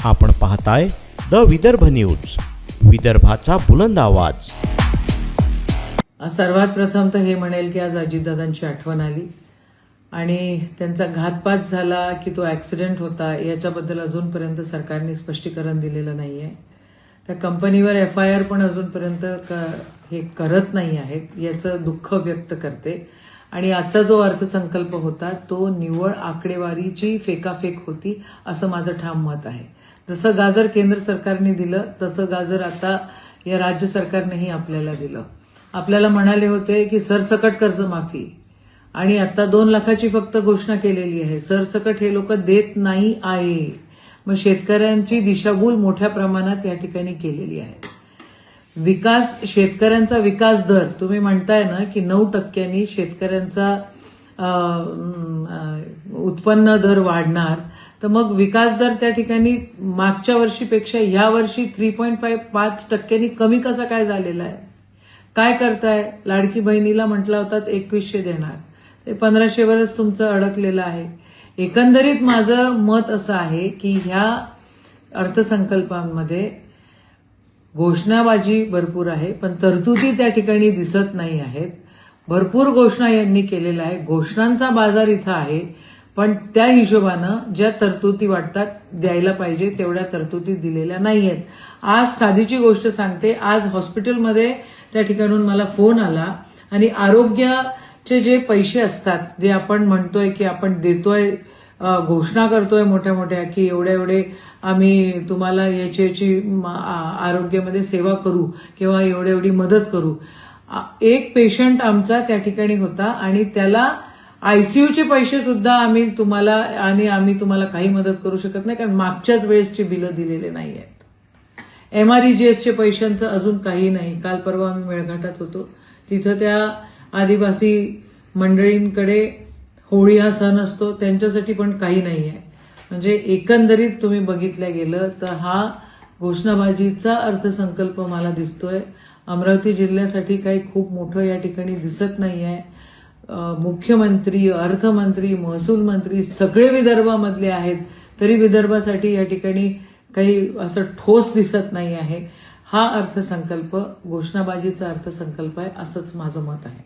आपण पाहताय the Vidarbha news, विदर्भाचा बुलंद आवाज। सर्वात प्रथम तर हे म्हणेल की आज अजितदादांची आठवण आली आणि त्यांचा घातपात झाला की तो ऍक्सिडेंट होता याच्याबद्दल अजूनपर्यंत सरकारने स्पष्टीकरण दिलेलं नाहीये। त्या कंपनीवर FIR पण अजूनपर्यंत हे करत नाही आहेत याचं दुःख व्यक्त करते। आणि आजचा जो अर्थसंकल्प होता तो निव्वळ आकडेवारीची फेकाफेक होती असं माझं ठाम मत आहे। जसं गाजर केंद्र सरकारने दिलं तसं गाजर आता या राज्य सरकारनेही आपल्याला दिलं। आपल्याला म्हणाले होते की सरसकट कर्जमाफी आणि आता 2 लाखाची फक्त घोषणा केलेली आहे। सरसकट हे लोक देत नाही आहे। मग शेतकऱ्यांची दिशाभूल मोठ्या प्रमाणात या ठिकाणी केलेली आहे। विकास, शेतकऱ्यांचा विकास दर तुम्ही म्हणताय ना की 9% शेतकऱ्यांचा उत्पन्न दर वाढणार, तर मग विकास दर त्या ठिकाणी मागच्या वर्षीपेक्षा या वर्षी 3.5% कमी कसा काय झालेला आहे? काय करताय? लाडकी बहिणीला म्हटला होता 2100 देणार, ते 1500 वरच तुमचं अडकलेलं आहे। एकंदरीत माझं मत असं आहे की ह्या अर्थसंकल्पांमध्ये घोषणाबाजी भरपूर आहे पण तरतुदी त्या ठिकाणी दिसत नाही आहेत। भरपूर घोषणा यांनी केलेल्या आहे, घोषणांचा बाजार इथं आहे, पण त्या हिशोबानं ज्या तरतुदी वाटतात द्यायला पाहिजे तेवढ्या तरतुदी दिलेल्या नाहीयेत। आज साधीची गोष्ट सांगते, आज हॉस्पिटलमध्ये त्या ठिकाणून मला फोन आला आणि आरोग्याचे जे पैसे असतात जे आपण म्हणतोय की आपण देतोय, घोषणा करतोय मोठ्या मोठ्या की एवढे आम्ही तुम्हाला याची आरोग्यामध्ये सेवा करू किंवा एवढी मदत करू। एक पेशंट आमचा त्या ठिकाणी होता आणि त्याला ICUचे पैसे सुद्धा आम्ही तुम्हाला काही मदत करू शकत नाही कारण मागच्याच वेळेसची बिलं दिलेले नाही आहेत। MREGSचे पैशांचं अजून काही नाही। काल परवा आम्ही मेळघाटात होतो, तिथं त्या आदिवासी मंडळींकडे होळी हा सण असतो, त्यांच्यासाठी पण काही नाही आहे। म्हणजे एकंदरीत तुम्ही बघितलं गेलं तर हा घोषणाबाजीचा अर्थसंकल्प मला दिसतोय। अमरावती जिल्ह्यासाठी काही खूप मोठं या ठिकाणी दिसत नाही आहे। मुख्यमंत्री, अर्थमंत्री, महसूल मंत्री सगळे विदर्भामधले आहेत, तरी विदर्भासाठी या ठिकाणी काही असं ठोस दिसत नाही आहे। हा अर्थसंकल्प घोषणाबाजीचा अर्थसंकल्प आहे असंच माझं मत आहे।